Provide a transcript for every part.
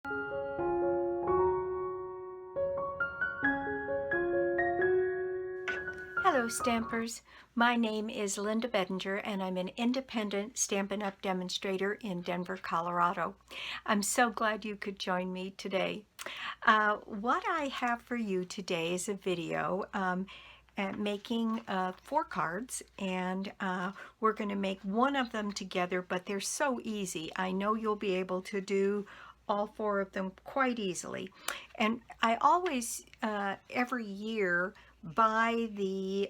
Hello Stampers, my name is Linda Bedinger and I'm an independent Stampin' Up! Demonstrator in Denver, Colorado. I'm so glad you could join me today. What I have for you today is a video making 4 cards, and we're going to make one of them together, but they're so easy. I know you'll be able to do all 4 of them quite easily. And I always, every year, buy the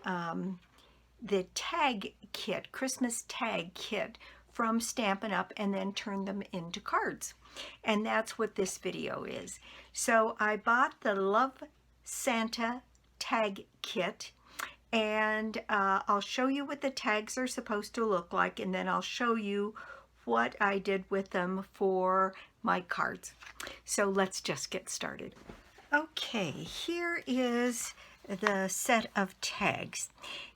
tag kit, Christmas tag kit from Stampin' Up! And then turn them into cards. And that's what this video is. So I bought the Love Santa tag kit, and I'll show you what the tags are supposed to look like, and then I'll show you what I did with them for my cards. So let's just get started. Okay, here is the set of tags.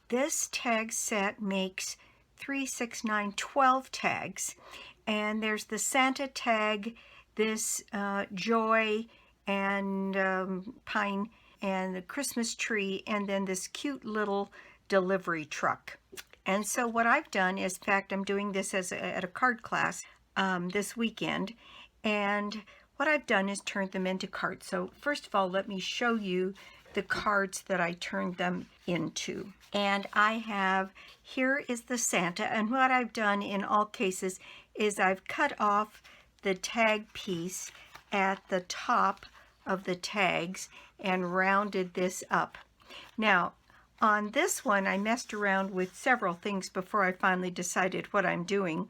This tag set makes 3, 6, 9, 12 tags, and there's the Santa tag, this joy and pine and the Christmas tree, and then this cute little delivery truck. And so what I've done is, in fact, I'm doing this at a card class this weekend, and what I've done is turned them into cards. So first of all, let me show you the cards that I turned them into. And I have, here is the Santa, and what I've done in all cases is I've cut off the tag piece at the top of the tags and rounded this up. Now, on this one, I messed around with several things before I finally decided what I'm doing.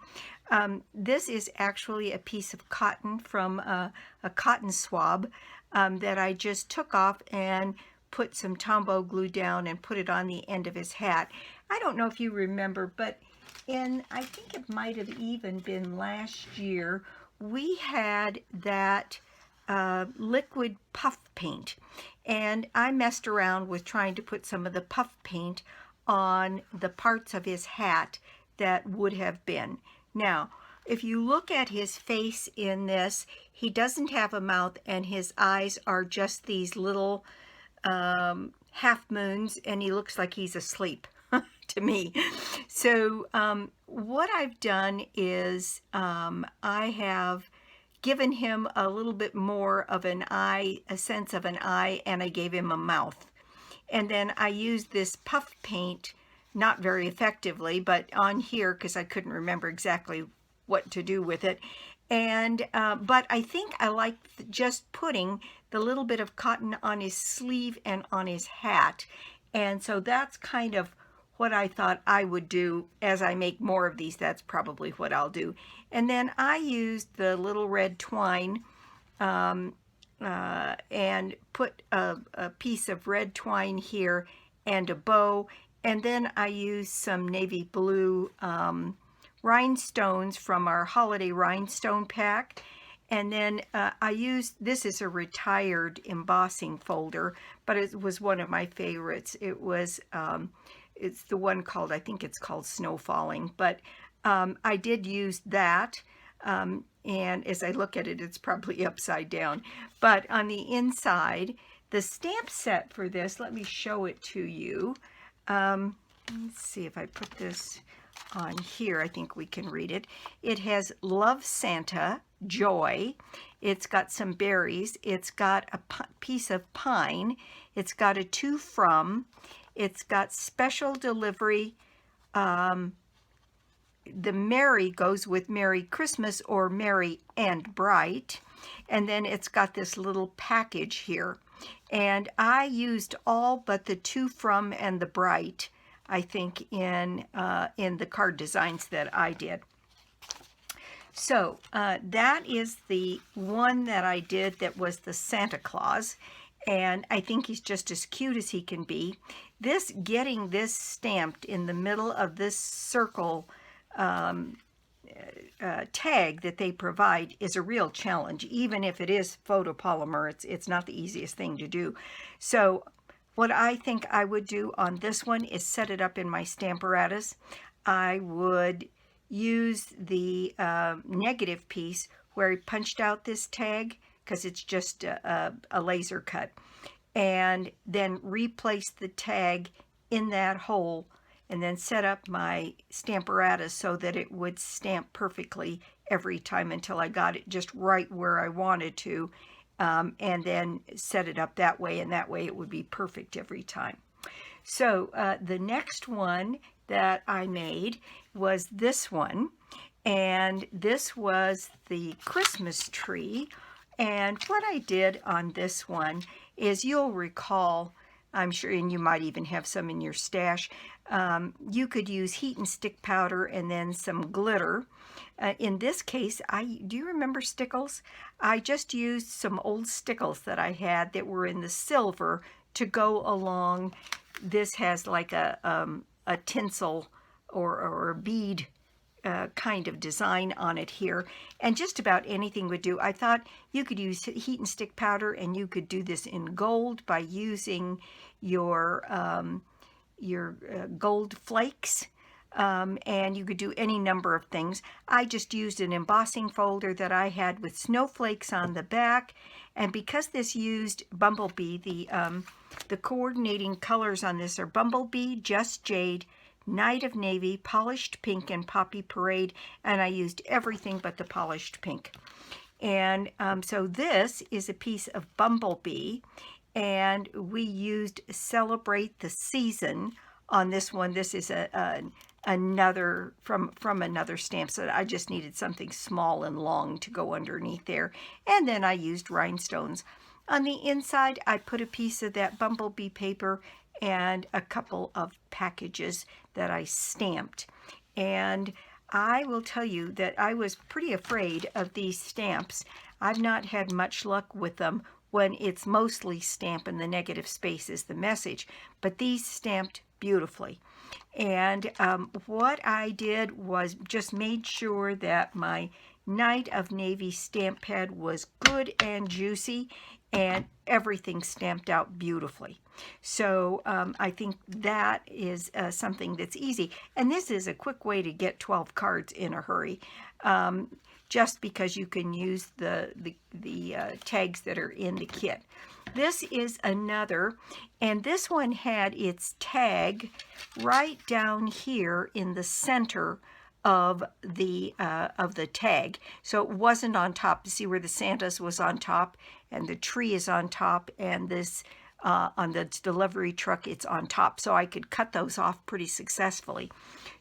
This is actually a piece of cotton from a cotton swab that I just took off and put some Tombow glue down and put it on the end of his hat. I don't know if you remember, but I think it might have even been last year, we had that liquid puff paint, and I messed around with trying to put some of the puff paint on the parts of his hat that would have been. Now, if you look at his face in this, he doesn't have a mouth, and his eyes are just these little half moons, and he looks like he's asleep to me. So what I've done is I have given him a little bit more of an eye, a sense of an eye, and I gave him a mouth. And then I used this puff paint, not very effectively, but on here, because I couldn't remember exactly what to do with it. And but I think I like just putting the little bit of cotton on his sleeve and on his hat. And so that's kind of what I thought I would do. As I make more of these, that's probably what I'll do. And then I used the little red twine and put a piece of red twine here and a bow. And then I used some navy blue rhinestones from our holiday rhinestone pack. And then I used, this is a retired embossing folder, but it was one of my favorites. It was, it's the one called, I think it's called Snow Falling, but I did use that. And as I look at it, it's probably upside down. But on the inside, the stamp set for this, let me show it to you. Let's see if I put this on here, I think we can read it. It has Love Santa, Joy. It's got some berries. It's got a piece of pine. It's got a to from. It's got special delivery. The Merry goes with Merry Christmas or Merry and Bright. And then it's got this little package here. And I used all but the to from and the bright, I think, in the card designs that I did. So that is the one that I did that was the Santa Claus, and I think he's just as cute as he can be. Getting this stamped in the middle of this circle tag that they provide is a real challenge. Even if it is photopolymer, it's not the easiest thing to do. So what I think I would do on this one is set it up in my Stamparatus. I would use the negative piece where I punched out this tag because it's just a laser cut, and then replace the tag in that hole, and then set up my Stamparatus so that it would stamp perfectly every time until I got it just right where I wanted to, and then set it up that way, and that way it would be perfect every time. So the next one that I made was this one, and this was the Christmas tree. And what I did on this one is, you'll recall, I'm sure, and you might even have some in your stash, you could use heat and stick powder and then some glitter. In this case, do you remember stickles? I just used some old stickles that I had that were in the silver to go along. This has like a tinsel or a bead kind of design on it here, and just about anything would do. I thought you could use heat and stick powder, and you could do this in gold by using your gold flakes, and you could do any number of things. I just used an embossing folder that I had with snowflakes on the back, and because this used Bumblebee, the coordinating colors on this are Bumblebee, Just Jade, Night of Navy, Polished Pink, and Poppy Parade, and I used everything but the polished pink. And so this is a piece of Bumblebee, and we used Celebrate the Season on this one. This is another from another stamp set. I just needed something small and long to go underneath there, and then I used rhinestones. On the inside, I put a piece of that Bumblebee paper and a couple of packages that I stamped. And I will tell you that I was pretty afraid of these stamps. I've not had much luck with them when it's mostly stamp and the negative space is the message, but these stamped beautifully. And what I did was just made sure that my Night of Navy stamp pad was good and juicy, and everything stamped out beautifully. So I think that is something that's easy. And this is a quick way to get 12 cards in a hurry, just because you can use the tags that are in the kit. This is another, and this one had its tag right down here in the center of the tag, so it wasn't on top. You see where the Santa's was on top, and the tree is on top, and this on the delivery truck, it's on top, so I could cut those off pretty successfully.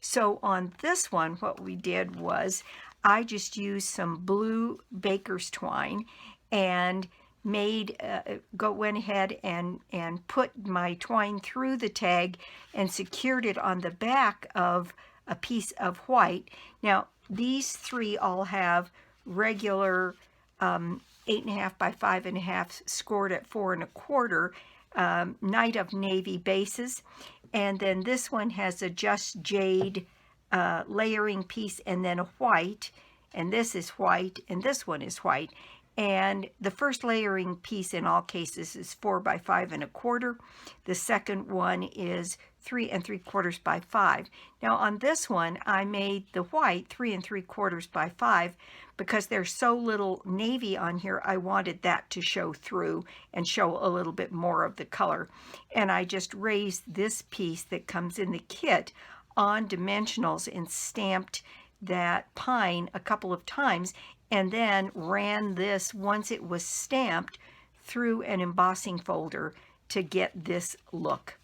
So on this one, what we did was I just used some blue baker's twine and went ahead and put my twine through the tag and secured it on the back of a piece of white. Now these three all have regular 8.5 by 5.5 scored at 4 1/4 Night of Navy bases, and then this one has a Just Jade layering piece, and then a white, and this is white, and this one is white. And the first layering piece in all cases is 4 by 5 1/4. The second one is 3 3/4 by 5. Now on this one, I made the white 3 3/4 by 5 because there's so little navy on here. I wanted that to show through and show a little bit more of the color. And I just raised this piece that comes in the kit on dimensionals and stamped that pine a couple of times, and then ran this, once it was stamped, through an embossing folder to get this look.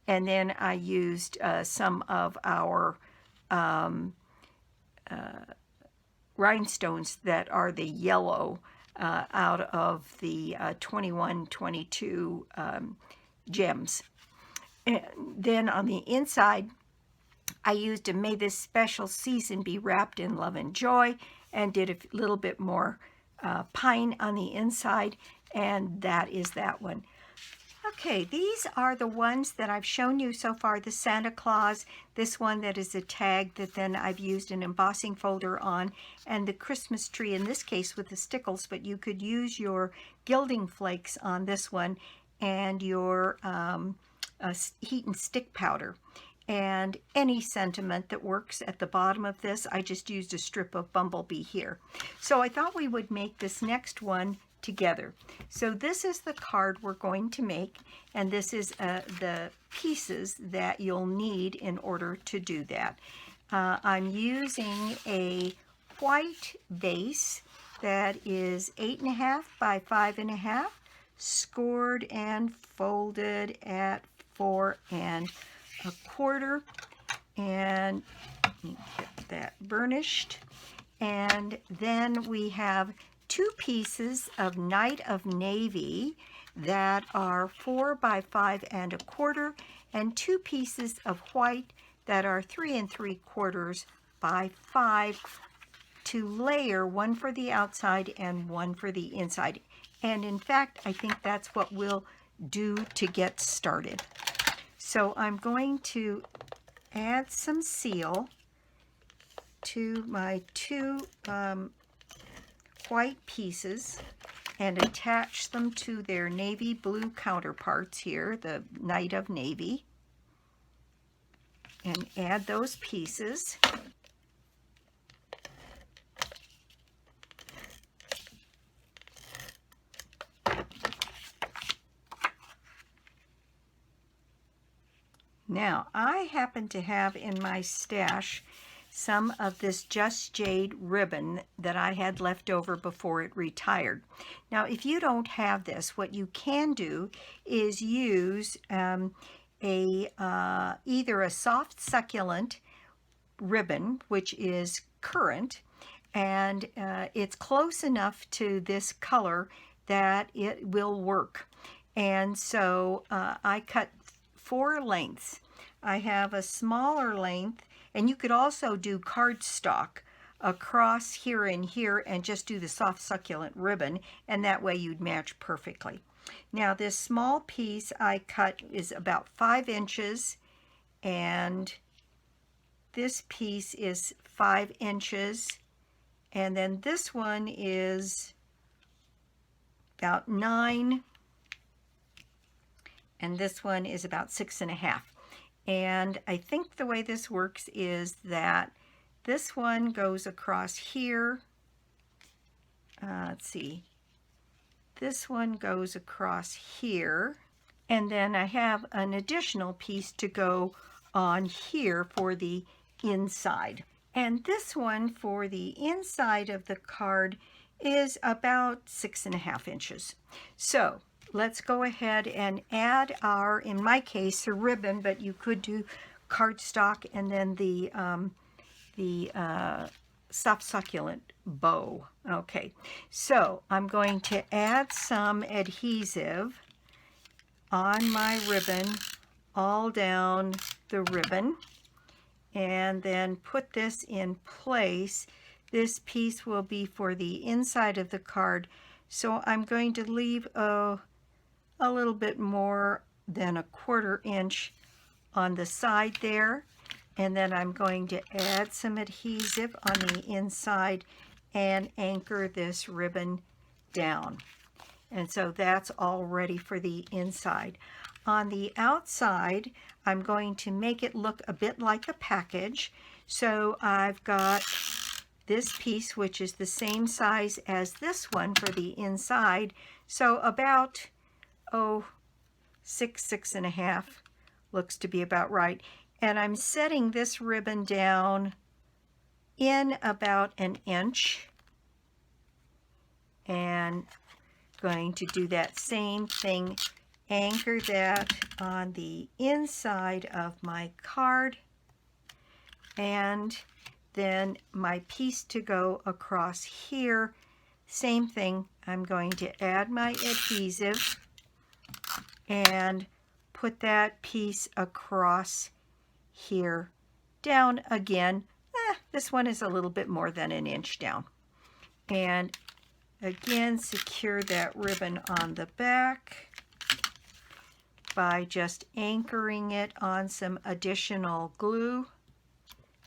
And then I used some of our rhinestones that are the yellow out of the 21-22 gems. And then on the inside, I used a May This Special Season Be Wrapped in Love and Joy, and did a little bit more pine on the inside, and that is that one. Okay, these are the ones that I've shown you so far. The Santa Claus, this one that is a tag that then I've used an embossing folder on, and the Christmas tree, in this case with the stickles, but you could use your gilding flakes on this one, and your heat and stick powder. And any sentiment that works at the bottom of this. I just used a strip of Bumblebee here. So I thought we would make this next one together. So this is the card we're going to make, and this is the pieces that you'll need in order to do that. I'm using a white base that is 8.5 by 5.5, scored and folded at 4.25, and let me get that burnished. And then we have 2 pieces of Night of Navy that are 4 by 5.25, and 2 pieces of white that are 3.75 by 5, to layer, one for the outside and one for the inside. And in fact, I think that's what we'll do to get started. So I'm going to add some seal to my 2 white pieces and attach them to their navy blue counterparts here, the Night of Navy, and add those pieces. Now, I happen to have in my stash some of this Just Jade ribbon that I had left over before it retired. Now, if you don't have this, what you can do is use either a soft succulent ribbon, which is current, and it's close enough to this color that it will work. And so I cut 4 lengths. I have a smaller length, and you could also do cardstock across here and here and just do the soft succulent ribbon, and that way you'd match perfectly. Now this small piece I cut is about 5 inches, and this piece is 5 inches, and then this one is about 9, and this one is about 6.5. And I think the way this works is that this one goes across here. Let's see. This one goes across here. And then I have an additional piece to go on here for the inside. And this one for the inside of the card is about 6.5 inches. So let's go ahead and add our, in my case, a ribbon, but you could do cardstock and then the soft succulent bow. Okay, so I'm going to add some adhesive on my ribbon, all down the ribbon, and then put this in place. This piece will be for the inside of the card, so I'm going to leave a little bit more than 1/4 inch on the side there, and then I'm going to add some adhesive on the inside and anchor this ribbon down. And so that's all ready for the inside. On the outside, I'm going to make it look a bit like a package. So I've got this piece, which is the same size as this one for the inside. So about 6.5 looks to be about right. And I'm setting this ribbon down in about 1 inch, and going to do that same thing, anchor that on the inside of my card, and then my piece to go across here, same thing. I'm going to add my adhesive and put that piece across here, down again. This one is a little bit more than 1 inch down. And again, secure that ribbon on the back by just anchoring it on some additional glue.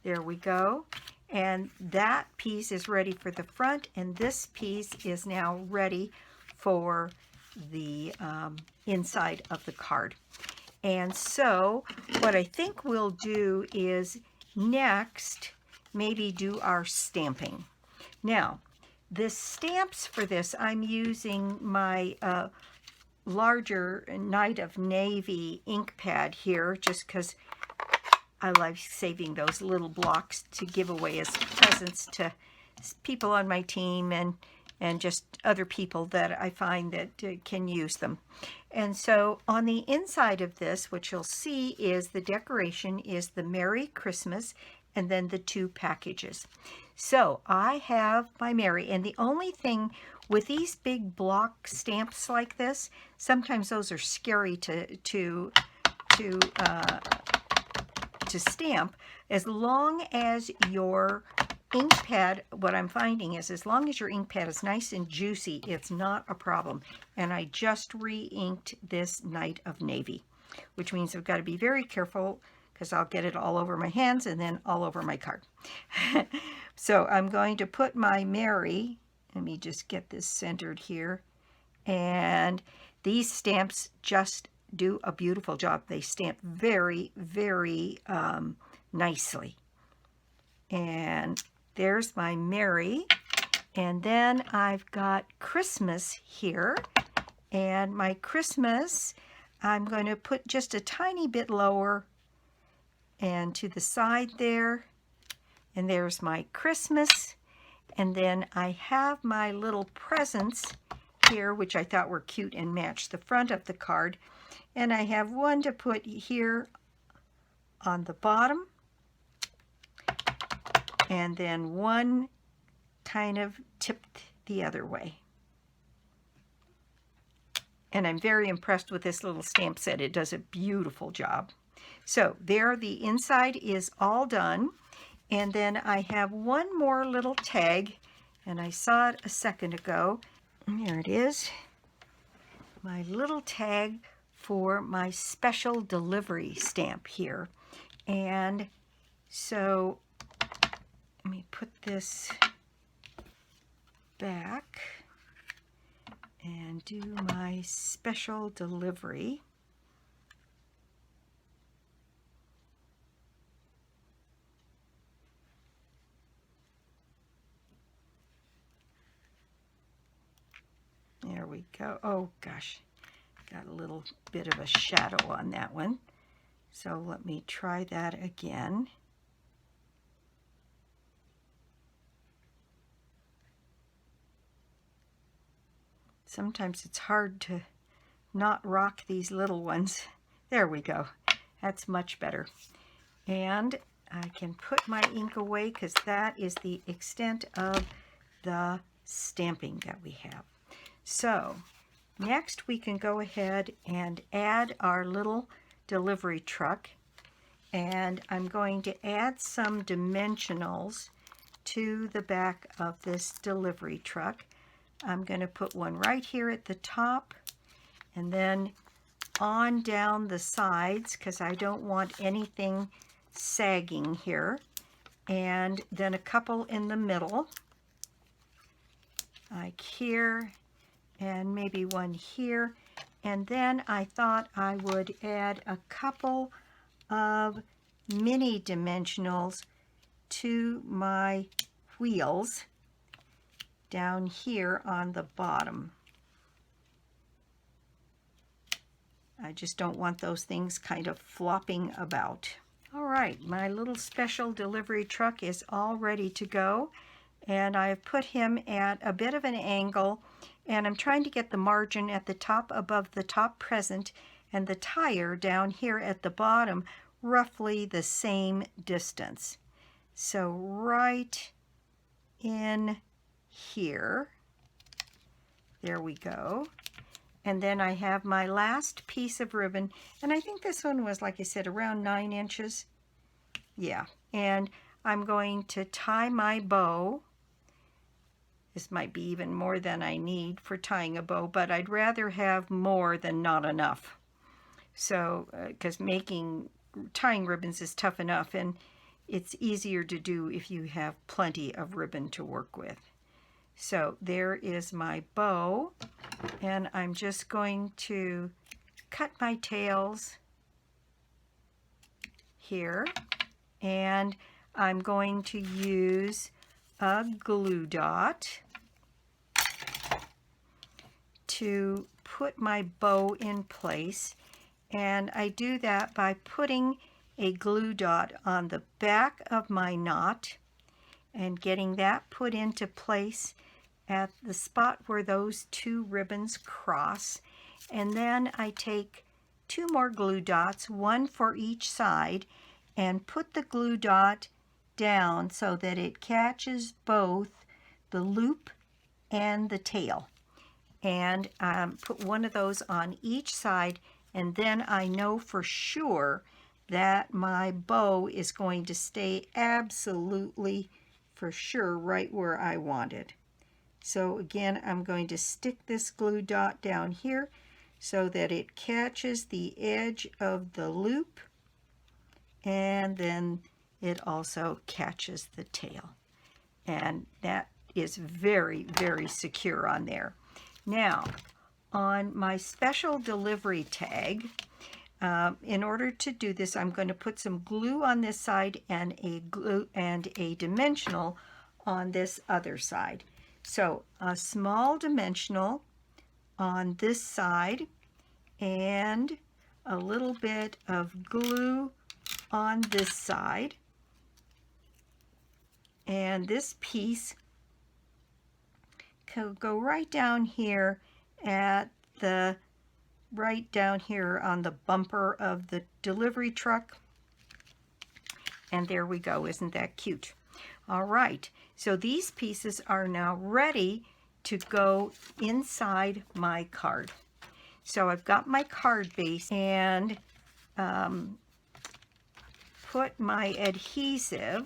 There we go. And that piece is ready for the front, and this piece is now ready for the inside of the card. And so what I think we'll do is next maybe do our stamping. Now, the stamps for this, I'm using my larger Night of Navy ink pad here, just because I like saving those little blocks to give away as presents to people on my team and just other people that I find that can use them. And so on the inside of this, what you'll see is the decoration is the Merry Christmas and then the 2 packages. So I have my Merry, and the only thing with these big block stamps like this, sometimes those are scary to stamp. As long as your ink pad, what I'm finding is as long as your ink pad is nice and juicy, it's not a problem. And I just re-inked this Night of Navy, which means I've got to be very careful because I'll get it all over my hands and then all over my card. So I'm going to put my Merry, let me just get this centered here, and these stamps just do a beautiful job. They stamp very, very nicely. And there's my Merry, and then I've got Christmas here, and my Christmas I'm going to put just a tiny bit lower and to the side there, and there's my Christmas. And then I have my little presents here, which I thought were cute and matched the front of the card. And I have one to put here on the bottom, and then one kind of tipped the other way. And I'm very impressed with this little stamp set. It does a beautiful job. So there, the inside is all done. And then I have one more little tag, and I saw it a second ago. And there it is, my little tag for my special delivery stamp here. And so let me put this back and do my special delivery. There we go. Oh gosh, got a little bit of a shadow on that one. So let me try that again. Sometimes it's hard to not rock these little ones. There we go. That's much better. And I can put my ink away because that is the extent of the stamping that we have. So next we can go ahead and add our little delivery truck, and I'm going to add some dimensionals to the back of this delivery truck. I'm going to put one right here at the top, and then on down the sides because I don't want anything sagging here, and then a couple in the middle, like here, and maybe one here. And then I thought I would add a couple of mini dimensionals to my wheels down here on the bottom. I just don't want those things kind of flopping about. All right, my little special delivery truck is all ready to go, and I've put him at a bit of an angle, and I'm trying to get the margin at the top above the top present and the tire down here at the bottom roughly the same distance. So right in here, there we go. And then I have my last piece of ribbon, and I think this one was, like I said, around 9 inches. Yeah, and I'm going to tie my bow. This might be even more than I need for tying a bow, but I'd rather have more than not enough. So, because tying ribbons is tough enough, and it's easier to do if you have plenty of ribbon to work with. So there is my bow, and I'm just going to cut my tails here, and I'm going to use a glue dot to put my bow in place, and I do that by putting a glue dot on the back of my knot and getting that put into place at the spot where those two ribbons cross. And then I take two more glue dots, one for each side, and put the glue dot down so that it catches both the loop and the tail. And put one of those on each side, and then I know for sure that my bow is going to stay absolutely for sure right where I want it. So again, I'm going to stick this glue dot down here so that it catches the edge of the loop, and then it also catches the tail. And that is very, very secure on there. Now, on my special delivery tag, in order to do this, I'm going to put some glue on this side and a dimensional on this other side. So a small dimensional on this side and a little bit of glue on this side. And this piece can go right down here at the right down here on the bumper of the delivery truck. And there we go. Isn't that cute? All right. So these pieces are now ready to go inside my card. So I've got my card base and put my adhesive.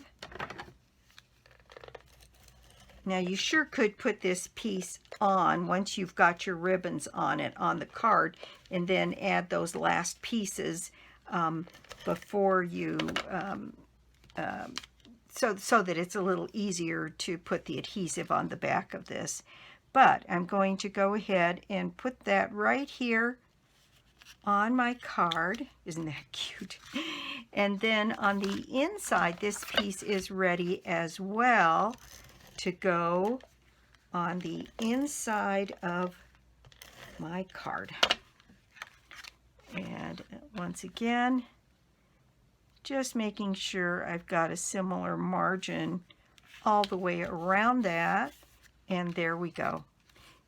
Now you sure could put this piece on once you've got your ribbons on it on the card, and then add those last pieces before you, so that it's a little easier to put the adhesive on the back of this. But I'm going to go ahead and put that right here on my card. Isn't that cute? And then on the inside, this piece is ready as well to go on the inside of my card. And once again, just making sure I've got a similar margin all the way around that. And there we go.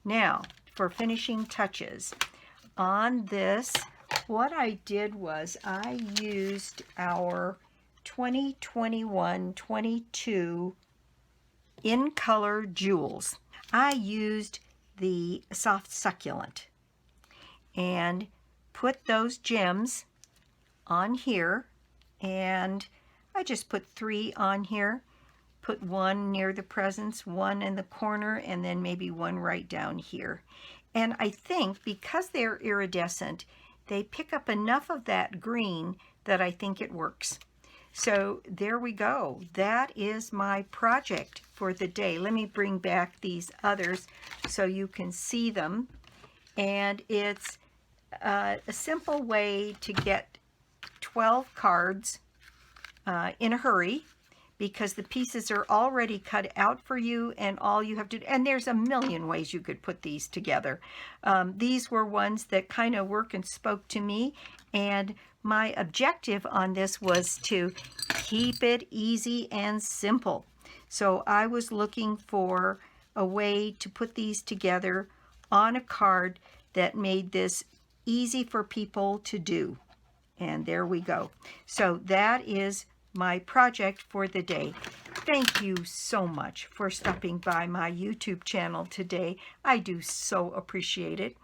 Now, for finishing touches on this, what I did was I used our 2021-22 in color jewels. I used the soft succulent and put those gems on here, and I just put 3 on here. Put 1 near the presents, 1 in the corner, and then maybe 1 right down here. And I think because they're iridescent, they pick up enough of that green that I think it works. So there we go. That is my project for the day. Let me bring back these others so you can see them. And it's a simple way to get 12 cards in a hurry, because the pieces are already cut out for you, and all you have to do, and there's a million ways you could put these together. These were ones that kind of work and spoke to me, and my objective on this was to keep it easy and simple. So I was looking for a way to put these together on a card that made this easy for people to do. And there we go. So that is my project for the day. Thank you so much for stopping by my YouTube channel today. I do so appreciate it.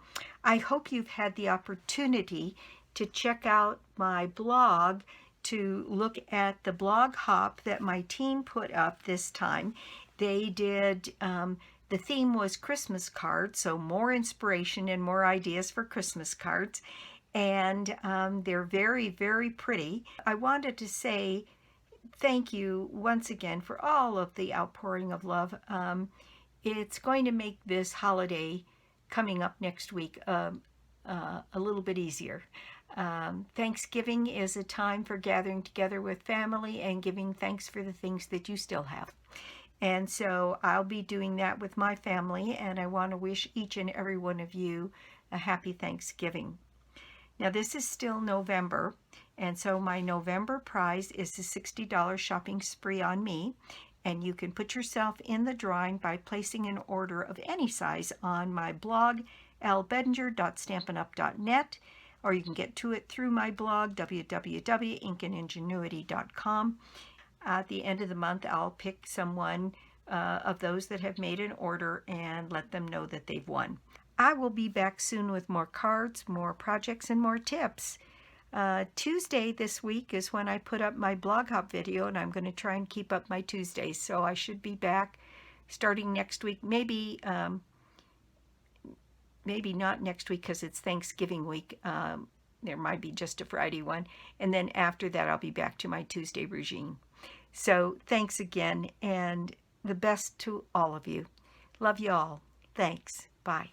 I hope you've had the opportunity to check out my blog, to look at the blog hop that my team put up this time. They did, the theme was Christmas cards, so more inspiration and more ideas for Christmas cards. And they're very, very pretty. I wanted to say thank you once again for all of the outpouring of love. It's going to make this holiday coming up next week a little bit easier. Thanksgiving is a time for gathering together with family and giving thanks for the things that you still have. And so I'll be doing that with my family, and I want to wish each and every one of you a happy Thanksgiving. Now this is still November, and so my November prize is the $60 shopping spree on me, and you can put yourself in the drawing by placing an order of any size on my blog, lbedinger.stampinup.net, or you can get to it through my blog, www.inkingenuity.com. At the end of the month, I'll pick someone of those that have made an order and let them know that they've won. I will be back soon with more cards, more projects, and more tips. Tuesday this week is when I put up my blog hop video, and I'm going to try and keep up my Tuesdays. So I should be back starting next week. Maybe not next week because it's Thanksgiving week. There might be just a Friday one. And then after that, I'll be back to my Tuesday regime. So thanks again, and the best to all of you. Love you all. Thanks. Bye.